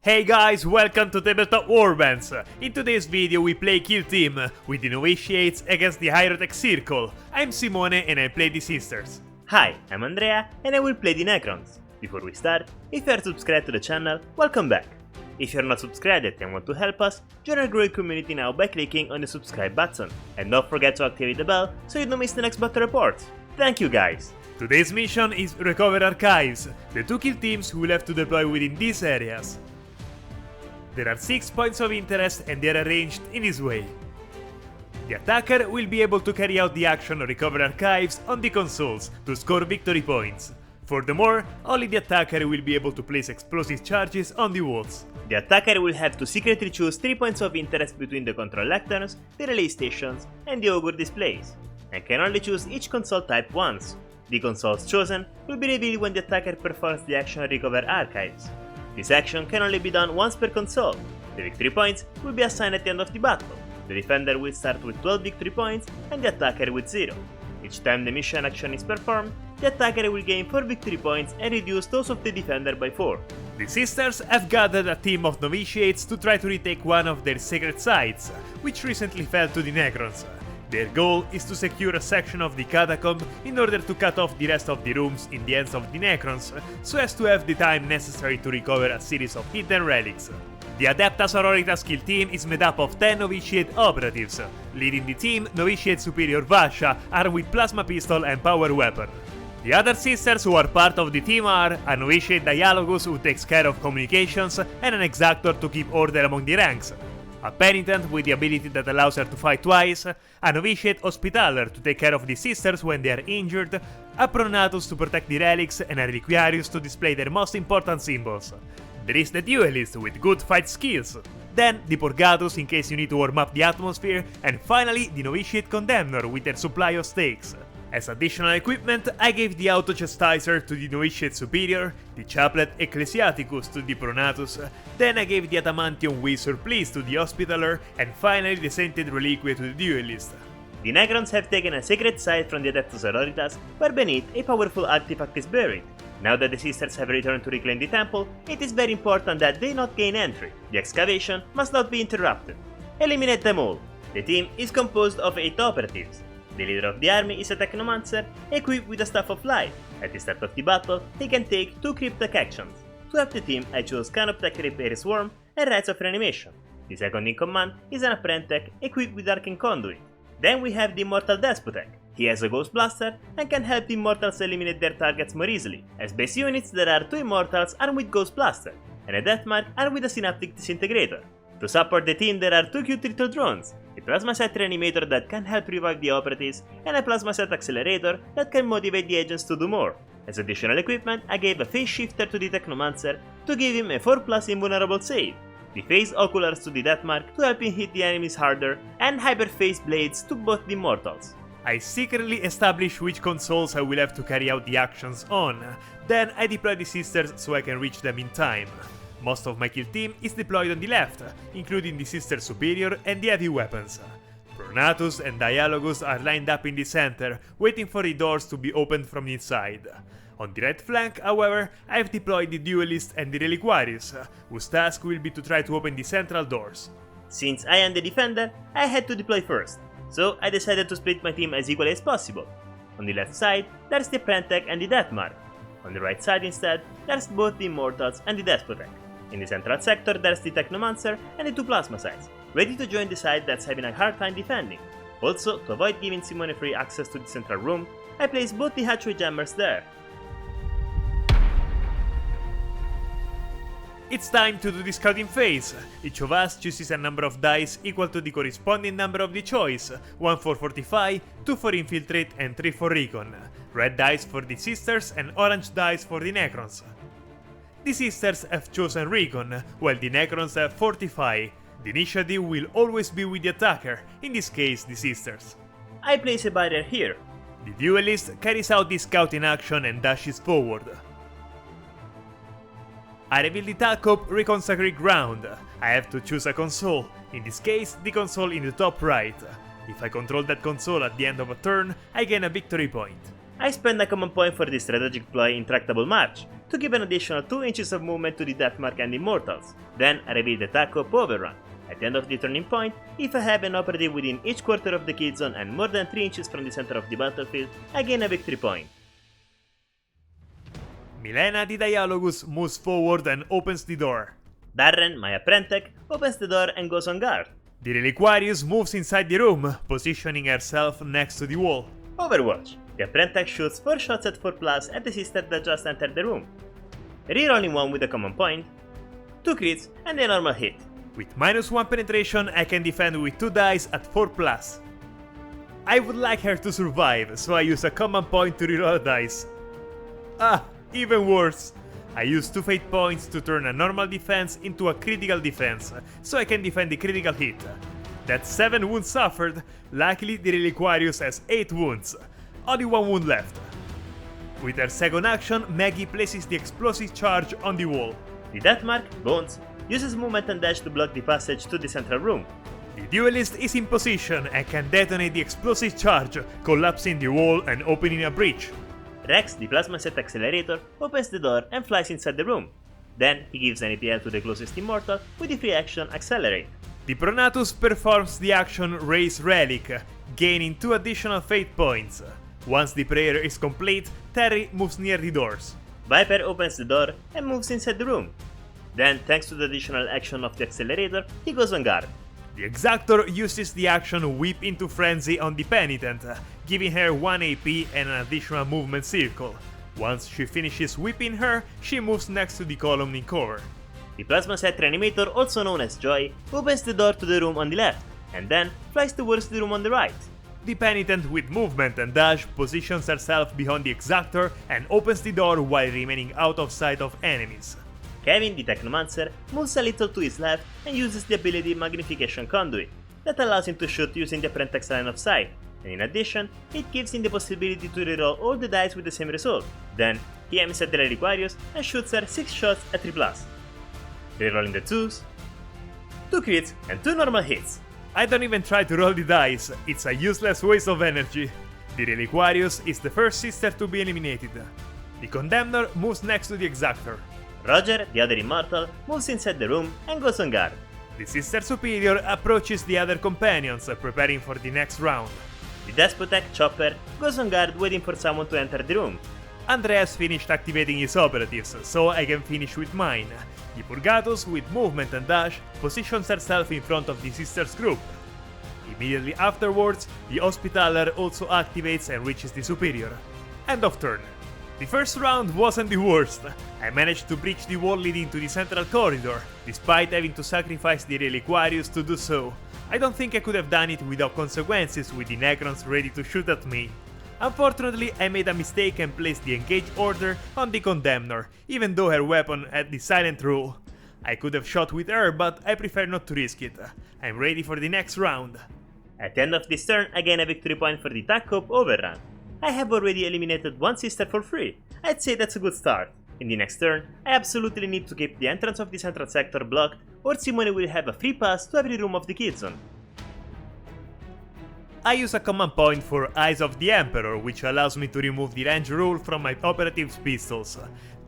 Hey guys, welcome to Tabletop Warbands! In today's video we play Kill Team with the Novitiates against the Hierotek Circle. I'm Simone and I play the Sisters. Hi, I'm Andrea and I will play the Necrons. Before we start, if you are subscribed to the channel, welcome back. If you are not subscribed yet and want to help us, join our growing community now by clicking on the subscribe button. And don't forget to activate the bell so you don't miss the next battle report. Thank you guys! Today's mission is Recover Archives, the two kill teams who will have to deploy within these areas. There are 6 points of interest and they are arranged in this way. The attacker will be able to carry out the action Recover Archives on the consoles to score victory points. Furthermore, only the attacker will be able to place explosive charges on the walls. The attacker will have to secretly choose 3 points of interest between the control lecterns, the relay stations, and the augur displays, and can only choose each console type once. The consoles chosen will be revealed when the attacker performs the action Recover Archives. This action can only be done once per console. The victory points will be assigned at the end of the battle. The defender will start with 12 victory points and the attacker with 0. Each time the mission action is performed, the attacker will gain 4 victory points and reduce those of the defender by 4. The Sisters have gathered a team of Novitiates to try to retake one of their sacred sites, which recently fell to the Necrons. Their goal is to secure a section of the catacomb in order to cut off the rest of the rooms in the hands of the Necrons, so as to have the time necessary to recover a series of hidden relics. The Adepta Sororitas kill team is made up of 10 Novitiate operatives. Leading the team, Novitiate Superior Vasha, armed with plasma pistol and power weapon. The other sisters who are part of the team are a Novitiate Dialogus who takes care of communications and an Exactor to keep order among the ranks, a Penitent with the ability that allows her to fight twice, a Novitiate Hospitaller to take care of the sisters when they are injured, a Pronatus to protect the relics, and a Reliquarius to display their most important symbols. There is the Duelist with good fight skills, then the Purgatus in case you need to warm up the atmosphere, and finally the Novitiate Condemnor with their supply of stakes. As additional equipment, I gave the Auto-Chastiser to the Novitiate Superior, the Chaplet Ecclesiasticus to the Pronatus, then I gave the Adamantium We Surplice to the Hospitaller, and finally the Sainted Reliquia to the Duelist. The Necrons have taken a sacred site from the Adepta Sororitas, where beneath a powerful artifact is buried. Now that the sisters have returned to reclaim the temple, it is very important that they not gain entry. The excavation must not be interrupted. Eliminate them all. The team is composed of 8 operatives. The leader of the army is a Technomancer, equipped with a Staff of Life. At the start of the battle, he can take 2 cryptic actions. To help the team, I chose Canoptech Repair Swarm and Rites of Reanimation. The second in command is an Apprentech equipped with Arcane Conduit. Then we have the Immortal Despotech. He has a Ghost Blaster and can help the Immortals eliminate their targets more easily. As base units, there are 2 Immortals armed with Ghost Blaster and a Deathmark armed with a Synaptic Disintegrator. To support the team, there are 2 cute little drones, a Plasma Set Reanimator that can help revive the operatives, and a Plasma Set Accelerator that can motivate the agents to do more. As additional equipment, I gave a Phase Shifter to the Technomancer to give him a 4+ invulnerable save, the Phase Oculars to the Deathmark to help him hit the enemies harder, and Hyperphase Blades to both the Immortals. I secretly establish which consoles I will have to carry out the actions on, then I deploy the sisters so I can reach them in time. Most of my kill team is deployed on the left, including the Sister Superior and the heavy weapons. Pronatus and Dialogus are lined up in the center, waiting for the doors to be opened from inside. On the right flank, however, I have deployed the Duelist and the Reliquarius, whose task will be to try to open the central doors. Since I am the defender, I had to deploy first, so I decided to split my team as equally as possible. On the left side, there's the Prentech and the Deathmark. On the right side instead, there's both the Immortals and the Despotech. In the central sector, there's the Technomancer and the 2 Plasma Sites, ready to join the side that's having a hard time defending. Also, to avoid giving Simone free access to the central room, I placed both the hatchway jammers there. It's time to do the scouting phase. Each of us chooses a number of dice equal to the corresponding number of the choice, 1 for Fortify, 2 for Infiltrate and 3 for Recon. Red dice for the sisters and orange dice for the Necrons. The sisters have chosen Recon, while the Necrons have Fortify. The initiative will always be with the attacker, in this case the sisters. I place a barrier here. The Duelist carries out the scouting action and dashes forward. I reveal the Talcop Recon Sacred Ground. I have to choose a console, in this case the console in the top right. If I control that console at the end of a turn, I gain a victory point. I spend a command point for the strategic ploy Intractable March, to give an additional 2 inches of movement to the Deathmark and Immortals. Then I reveal the Catacomb overrun. At the end of the turning point, if I have an operative within each quarter of the kill zone and more than 3 inches from the center of the battlefield, I gain a victory point. Milena the Dialogus moves forward and opens the door. Darren, my Apprentice, opens the door and goes on guard. The Reliquarius moves inside the room, positioning herself next to the wall. Overwatch. The Apprentice shoots 4 shots at 4+ at the sister that just entered the room. Rerolling 1 with a common point, 2 crits and a normal hit. With -1 penetration, I can defend with 2 dice at 4+. I would like her to survive, so I use a command point to reroll a dice. Even worse. I use 2 fate points to turn a normal defense into a critical defense, so I can defend the critical hit. That's 7 wounds suffered. Luckily the Reliquarius has 8 wounds. Only 1 wound left. With her second action, Maggie places the explosive charge on the wall. The Deathmark, Bones, uses movement and dash to block the passage to the central room. The duelist is in position and can detonate the explosive charge, collapsing the wall and opening a breach. Rex, the Plasma Set Accelerator, opens the door and flies inside the room. Then he gives an APL to the closest Immortal with the free action Accelerate. The Pronatus performs the action Raise Relic, gaining 2 additional fate points. Once the prayer is complete, Terry moves near the doors. Viper opens the door and moves inside the room. Then, thanks to the additional action of the Accelerator, he goes on guard. The Exactor uses the action Whip into Frenzy on the Penitent, giving her 1 AP and an additional movement circle. Once she finishes whipping her, she moves next to the column in cover. The Plasma Set Reanimator, also known as Joy, opens the door to the room on the left, and then flies towards the room on the right. The Penitent with movement and dash positions herself behind the Exactor and opens the door while remaining out of sight of enemies. Kevin, the Technomancer, moves a little to his left and uses the ability Magnification Conduit, that allows him to shoot using the Apprentice's line of sight, and in addition, it gives him the possibility to reroll all the dice with the same result. Then, he aims at the Reliquarius and shoots her 6 shots at 3+. Rerolling the 2s, 2 crits and 2 normal hits. I don't even try to roll the dice, it's a useless waste of energy. The Reliquarius is the first sister to be eliminated. The Condemner moves next to the Exactor. Roger, the other Immortal, moves inside the room and goes on guard. The Sister Superior approaches the other companions, preparing for the next round. The Despotech, Chopper, goes on guard waiting for someone to enter the room. Andreas finished activating his operatives, so I can finish with mine. The Purgatus, with movement and dash, positions herself in front of the Sisters group. Immediately afterwards, the Hospitaller also activates and reaches the Superior. End of turn. The first round wasn't the worst. I managed to breach the wall leading to the central corridor, despite having to sacrifice the Reliquarius to do so. I don't think I could have done it without consequences with the Necrons ready to shoot at me. Unfortunately, I made a mistake and placed the engage order on the Condemner, even though her weapon had the silent rule. I could have shot with her, but I prefer not to risk it. I'm ready for the next round. At the end of this turn, I gain a victory point for the Catacomb overrun. I have already eliminated 1 sister for free. I'd say that's a good start. In the next turn, I absolutely need to keep the entrance of the central sector blocked, or Simone will have a free pass to every room of the kill zone. I use a command point for Eyes of the Emperor, which allows me to remove the range rule from my operative's pistols.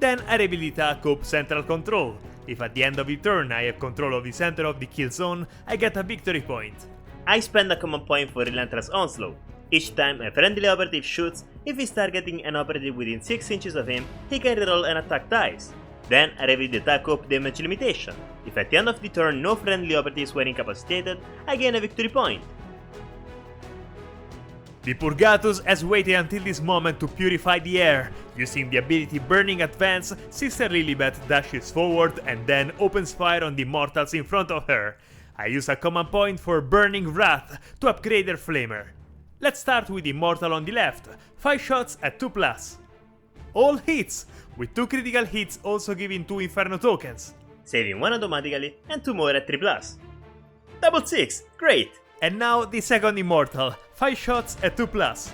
Then I reveal the Catacomb central control. If at the end of the turn I have control of the center of the kill zone, I get a victory point. I spend a command point for Relentless Onslaught. Each time a friendly operative shoots, if he's targeting an operative within 6 inches of him, he can reroll an attack dice. Then I reveal the Catacomb damage limitation. If at the end of the turn no friendly operatives were incapacitated, I gain a victory point. The Purgatus has waited until this moment to purify the air. Using the ability Burning Advance, Sister Lilibet dashes forward and then opens fire on the mortals in front of her. I use a command point for Burning Wrath to upgrade her Flamer. Let's start with the Immortal on the left, 5 shots at 2+. All hits, with 2 critical hits also giving 2 Inferno tokens. Saving 1 automatically and 2 more at 3+. Double 6, great! And now the second Immortal, 5 shots at 2+.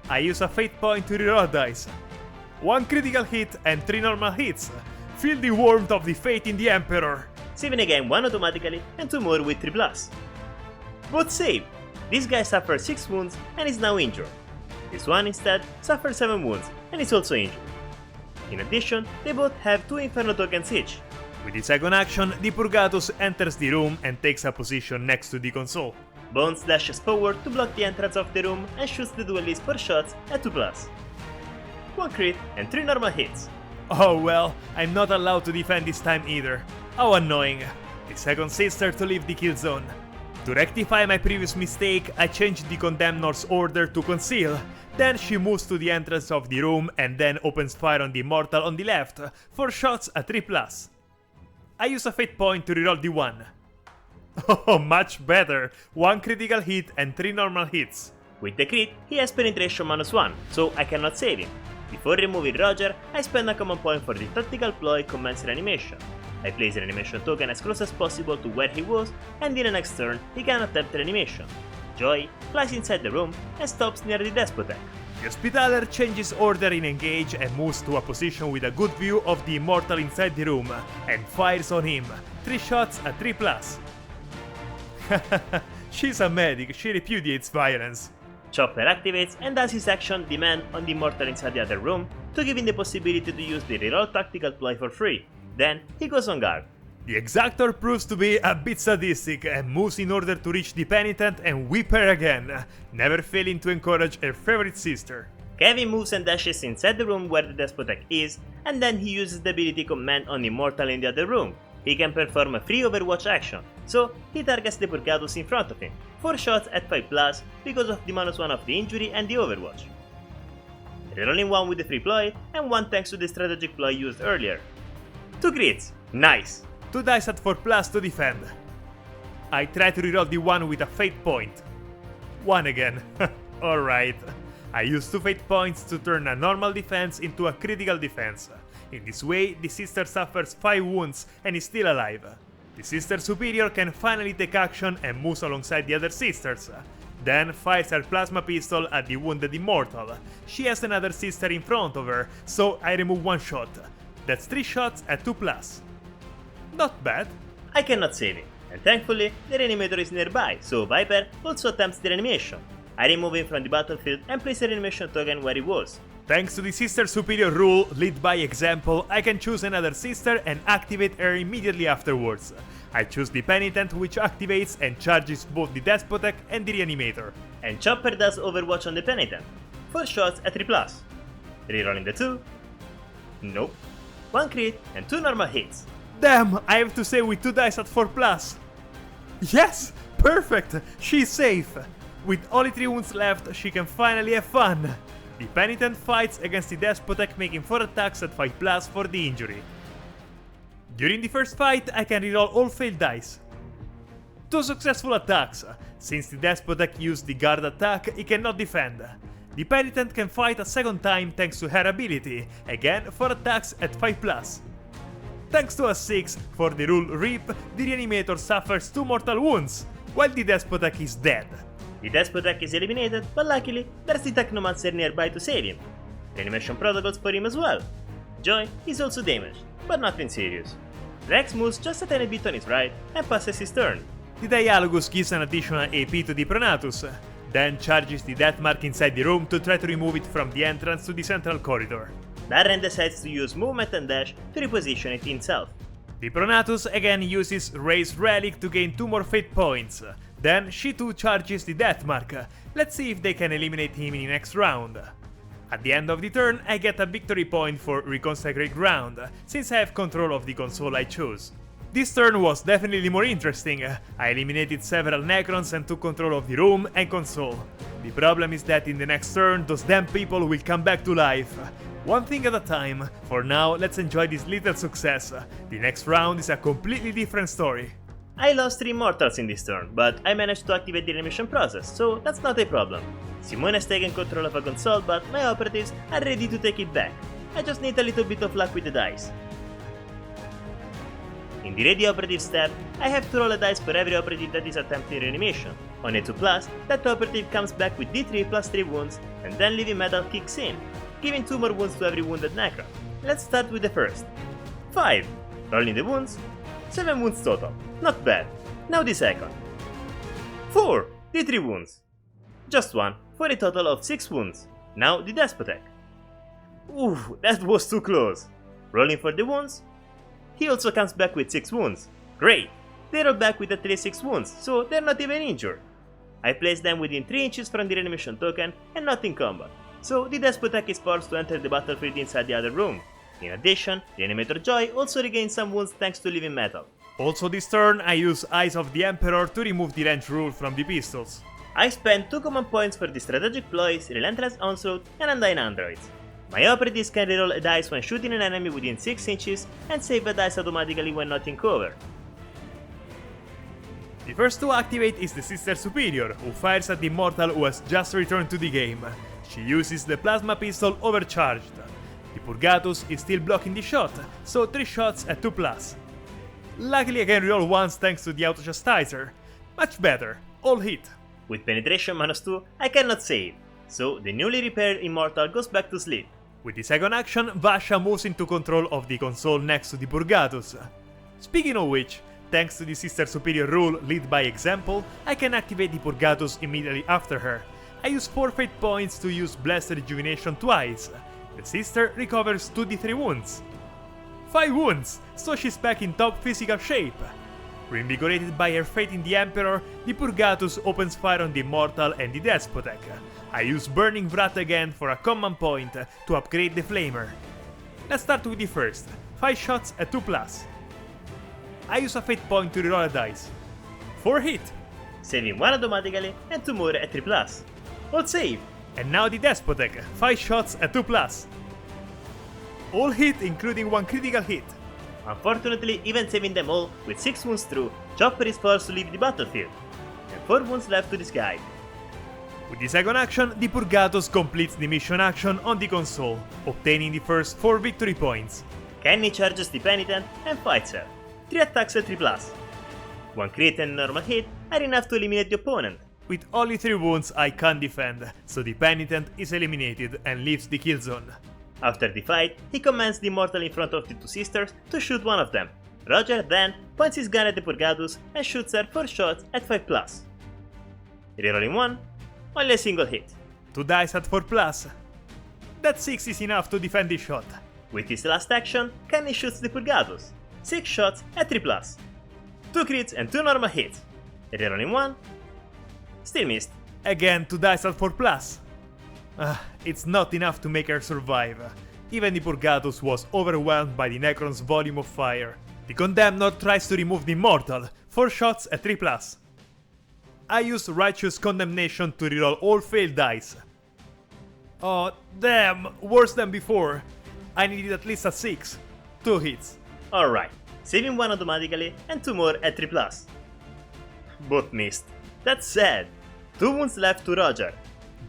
I use a fate point to reroll dice. 1 critical hit and 3 normal hits. Feel the warmth of the fate in the Emperor. Saving again 1 automatically and 2 more with 3+. Both save! This guy suffers 6 wounds and is now injured. This one instead suffers 7 wounds and is also injured. In addition, they both have 2 Inferno tokens each. With the second action, the Purgatus enters the room and takes a position next to the console. Bones dashes forward to block the entrance of the room and shoots the duelist 4 shots at 2+. 1 crit and 3 normal hits. Oh well, I'm not allowed to defend this time either. How annoying. The second sister to leave the kill zone. To rectify my previous mistake, I changed the Condemnor's order to conceal. Then she moves to the entrance of the room and then opens fire on the Immortal on the left, 4 shots at 3+. I use a fate point to reroll the 1. Oh, much better! 1 critical hit and 3 normal hits. With the crit, he has penetration -1, so I cannot save him. Before removing Roger, I spend a command point for the tactical ploy Commence Reanimation. I place the reanimation token as close as possible to where he was, and in the next turn, he can attempt reanimation. Joy flies inside the room and stops near the Despotek. The Hospitaller changes order in engage and moves to a position with a good view of the Immortal inside the room, and fires on him, 3 shots at 3+. She's a medic, she repudiates violence. Chopper activates and does his action Demand on the Immortal inside the other room to give him the possibility to use the reroll tactical ploy for free. Then he goes on guard. The Exactor proves to be a bit sadistic and moves in order to reach the Penitent and whip her again, never failing to encourage her favorite sister. Kevin moves and dashes inside the room where the Despotek is, and then he uses the ability Command on the Immortal in the other room. He can perform a free Overwatch action, so he targets the Purgatus in front of him, 4 shots at 5+ because of the -1 of the injury and the Overwatch. Rerolling 1 with the free ploy, and 1 thanks to the strategic ploy used earlier. 2 crits, nice! 2 dice at 4+ to defend. I try to reroll the 1 with a fate point. 1 again. Alright. I use 2 fate points to turn a normal defense into a critical defense. In this way, the sister suffers 5 wounds and is still alive. The sister superior can finally take action and moves alongside the other sisters. Then fires her plasma pistol at the wounded Immortal. She has another sister in front of her, so I remove 1 shot. That's 3 shots at 2+. Not bad. I cannot save him, and thankfully the reanimator is nearby, so Viper also attempts the reanimation. I remove him from the battlefield and place a reanimation token where he was. Thanks to the sister superior rule, lead by example, I can choose another sister and activate her immediately afterwards. I choose the Penitent, which activates and charges both the Despotek and the Reanimator. And Chopper does Overwatch on the Penitent, 4 shots at 3+. Rerolling the 2. Nope. 1 crit and 2 normal hits. Damn, I have to save with 2 dice at 4+. Yes! Perfect! She's safe! With only 3 wounds left, she can finally have fun! The Penitent fights against the Despotek, making 4 attacks at 5+ for the injury. During the first fight, I can reroll all failed dice. 2 successful attacks. Since the Despotek used the guard attack, he cannot defend. The Penitent can fight a second time thanks to her ability, again 4 attacks at 5+. Thanks to a 6 for the rule Reap, the Reanimator suffers 2 mortal wounds, while the Despotek is dead. The Despotek is eliminated, but luckily there's the Technomancer nearby to save him. Reanimation protocols for him as well. Joy is also damaged, but nothing serious. Rex moves just a tiny bit on his right and passes his turn. The Dialogus gives an additional AP to the Pronatus, then charges the death mark inside the room to try to remove it from the entrance to the central corridor. Darren decides to use movement and dash to reposition it himself. The Pronatus again uses Raise Relic to gain 2 more fate points. Then she too charges the death mark. Let's see if they can eliminate him in the next round. At the end of the turn, I get a victory point for Reconsecrate Ground, since I have control of the console I chose. This turn was definitely more interesting. I eliminated several Necrons and took control of the room and console. The problem is that in the next turn, those damn people will come back to life. One thing at a time. For now, let's enjoy this little success. The next round is a completely different story. I lost 3 mortals in this turn, but I managed to activate the reanimation process, so that's not a problem. Simone has taken control of a console, but my operatives are ready to take it back. I just need a little bit of luck with the dice. In the ready operative step, I have to roll a dice for every operative that is attempting reanimation. On a 2+, that operative comes back with D3 plus 3 wounds, and then Living Metal kicks in, giving 2 more wounds to every wounded Necron. Let's start with the first. 5. Rolling the wounds. 7 wounds total. Not bad. Now the second. 4. D3 wounds. Just 1, for a total of 6 wounds. Now the Despotek. Ooh, that was too close. Rolling for the wounds. He also comes back with 6 wounds. Great! They roll back with at least 6 wounds, so they're not even injured. I place them within 3 inches from the reanimation token and not in combat, so the Despotek is forced to enter the battlefield inside the other room. In addition, Reanimator Joy also regains some wounds thanks to living metal. Also this turn, I use Eyes of the Emperor to remove the range rule from the pistols. I spend 2 command points for the Strategic Ploys, Relentless Onslaught, and Undying Androids. My operatives can reroll a dice when shooting an enemy within 6 inches and save a dice automatically when not in cover. The first to activate is the Sister Superior, who fires at the mortal who has just returned to the game. She uses the plasma pistol overcharged. The Purgatus is still blocking the shot, so 3 shots at 2+. Luckily I can reroll once thanks to the Auto-Chastiser. Much better, all hit. With penetration -2, I cannot save, so the newly repaired Immortal goes back to sleep. With the second action, Vasha moves into control of the console next to the Purgatus. Speaking of which, thanks to the Sister Superior rule Lead by Example, I can activate the Purgatus immediately after her. I use 4 fate points to use Blessed Rejuvenation twice. The Sister recovers 2d3 wounds. 5 wounds, so she's back in top physical shape. Reinvigorated by her faith in the Emperor, the Purgatus opens fire on the Immortal and the Despotek. I use Burning Wrath again for a command point to upgrade the Flamer. Let's start with the first, 5 shots at 2+. I use a fate point to reroll a dice. 4 hit! Saving 1 automatically and 2 more at 3+. All save! And now the Despotek, 5 shots at 2+. All hit including 1 critical hit. Unfortunately, even saving them all, with 6 wounds through, Chopper is forced to leave the battlefield, and 4 wounds left to this guy. With the second action, the Purgatus completes the mission action on the console, obtaining the first 4 victory points. Kenny charges the Penitent and fights her. 3 attacks at 3+. 1 crit and normal hit are enough to eliminate the opponent. With only 3 wounds I can't defend, so the Penitent is eliminated and leaves the kill zone. After the fight, he commands the Immortal in front of the 2 sisters to shoot one of them. Roger then points his gun at the Purgatus and shoots her 4 shots at 5+. Rerolling 1, only a single hit. 2 dice at 4+. That 6 is enough to defend the shot. With his last action, Kenny shoots the Purgatus. 6 shots at 3+. 2 crits and 2 normal hits. Rerolling 1, still missed. Again 2 dice at 4+. It's not enough to make her survive. Even the Purgatus was overwhelmed by the Necrons' volume of fire. The Condemnor tries to remove the Immortal, 4 shots at 3+. I use Righteous Condemnation to reroll all failed dice. Oh damn, worse than before. I needed at least a 6. 2 hits. Alright, saving 1 automatically and 2 more at 3+. Both missed. That's sad. 2 wounds left to Roger.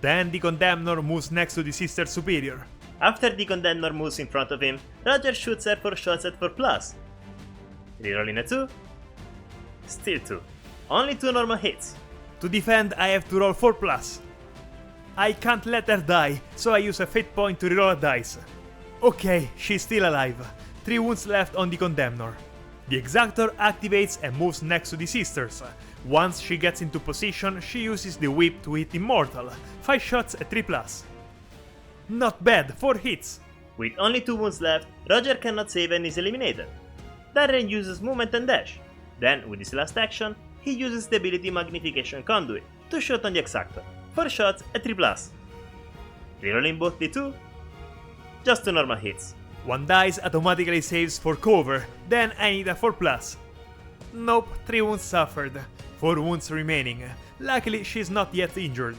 Then the Condemnor moves next to the Sister Superior. After the Condemnor moves in front of him, Roger shoots her 4 shots at 4+. Rerolling a 2. Still 2. Only 2 normal hits. To defend, I have to roll 4+. I can't let her die, so I use a fate point to reroll a dice. Okay, she's still alive. 3 wounds left on the Condemnor. The Exactor activates and moves next to the Sisters. Once she gets into position, she uses the whip to hit Immortal. 5 shots at 3+. Not bad, 4 hits. With only 2 wounds left, Roger cannot save and is eliminated. Darren uses movement and dash. Then, with his last action, he uses the ability Magnification Conduit to shoot on the Exactor. 4 shots at 3+. Rerolling both the 2. Just 2 normal hits. 1 dice automatically saves for cover, then I need a 4+. Nope, 3 wounds suffered. 4 wounds remaining. Luckily, she's not yet injured.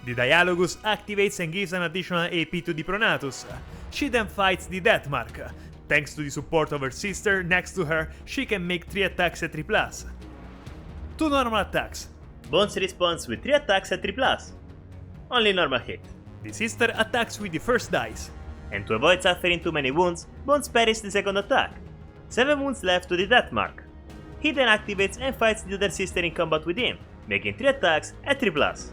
The Dialogus activates and gives an additional AP to the Pronatus. She then fights the Deathmark. Thanks to the support of her sister next to her, she can make 3 attacks at 3+. 2 normal attacks. Bones responds with 3 attacks at 3+. Only normal hit. The sister attacks with the first dice. And to avoid suffering too many wounds, Bones parries the second attack. 7 wounds left to the Deathmark. He then activates and fights the other sister in combat with him, making 3 attacks at 3+.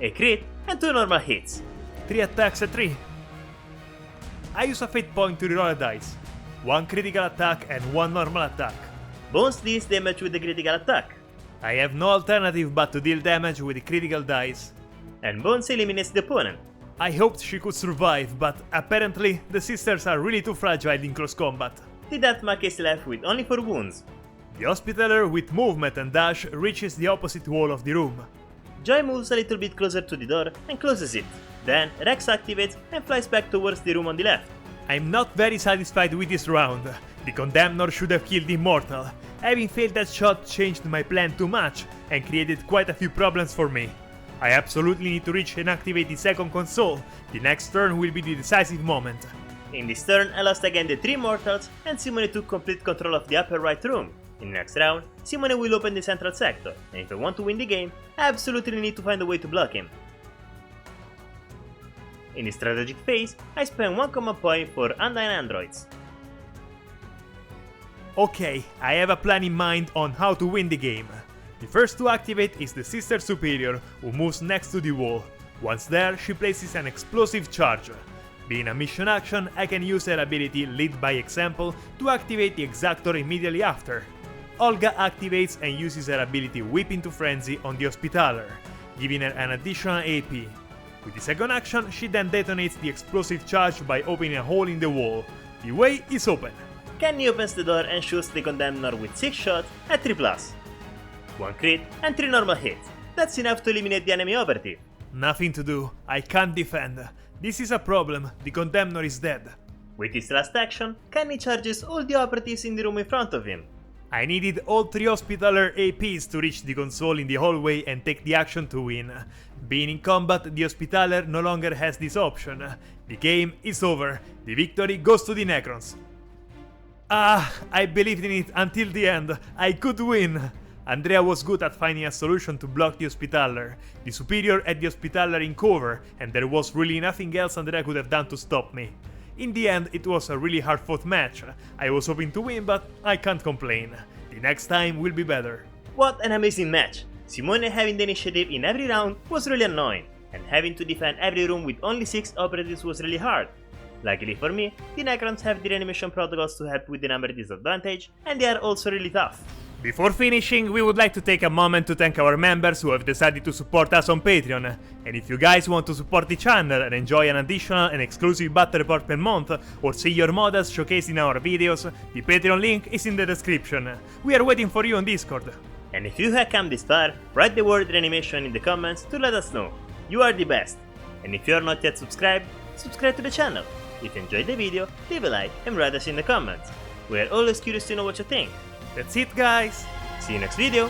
A crit and 2 normal hits. 3 attacks at 3. I use a fate point to reroll a dice. 1 critical attack and 1 normal attack. Bones deals damage with the critical attack. I have no alternative but to deal damage with the critical dice. And Bones eliminates the opponent. I hoped she could survive, but apparently the sisters are really too fragile in close combat. The Deathmark is left with only 4 wounds. The Hospitaller with movement and dash reaches the opposite wall of the room. Joy moves a little bit closer to the door and closes it. Then Rex activates and flies back towards the room on the left. I'm not very satisfied with this round. The Condemnor should have killed the Immortal. Having failed that shot changed my plan too much and created quite a few problems for me. I absolutely need to reach and activate the second console. The next turn will be the decisive moment. In this turn, I lost again the 3 mortals and Simone took complete control of the upper right room. In the next round, Simone will open the central sector, and if I want to win the game, I absolutely need to find a way to block him. In the strategic phase, I spend 1 command point for Undyne Androids. Okay, I have a plan in mind on how to win the game. The first to activate is the Sister Superior, who moves next to the wall. Once there, she places an explosive charge. Being a mission action, I can use her ability Lead by Example to activate the Exactor immediately after. Olga activates and uses her ability Whip into Frenzy on the Hospitaller, giving her an additional AP. With the second action, she then detonates the explosive charge by opening a hole in the wall. The way is open. Kenny opens the door and shoots the Condemnor with 6 shots at 3+. 1 crit and 3 normal hits. That's enough to eliminate the enemy operative. Nothing to do, I can't defend. This is a problem, the Condemnor is dead. With his last action, Kenny charges all the operatives in the room in front of him. I needed all 3 Hospitaller APs to reach the console in the hallway and take the action to win. Being in combat, the Hospitaller no longer has this option. The game is over, the victory goes to the Necrons. I believed in it until the end, I could win! Andrea was good at finding a solution to block the Hospitaller. The Superior had the Hospitaller in cover, and there was really nothing else Andrea could have done to stop me. In the end, it was a really hard-fought match. I was hoping to win, but I can't complain. The next time will be better. What an amazing match! Simone having the initiative in every round was really annoying, and having to defend every room with only 6 operatives was really hard. Luckily for me, the Necrons have the reanimation protocols to help with the number disadvantage, and they are also really tough. Before finishing, we would like to take a moment to thank our members who have decided to support us on Patreon. And if you guys want to support the channel and enjoy an additional and exclusive battle report per month, or see your models showcased in our videos, the Patreon link is in the description. We are waiting for you on Discord. And if you have come this far, write the word reanimation in the comments to let us know. You are the best. And if you are not yet subscribed, subscribe to the channel. If you enjoyed the video, leave a like and write us in the comments. We are always curious to know what you think. That's it, guys! See you next video!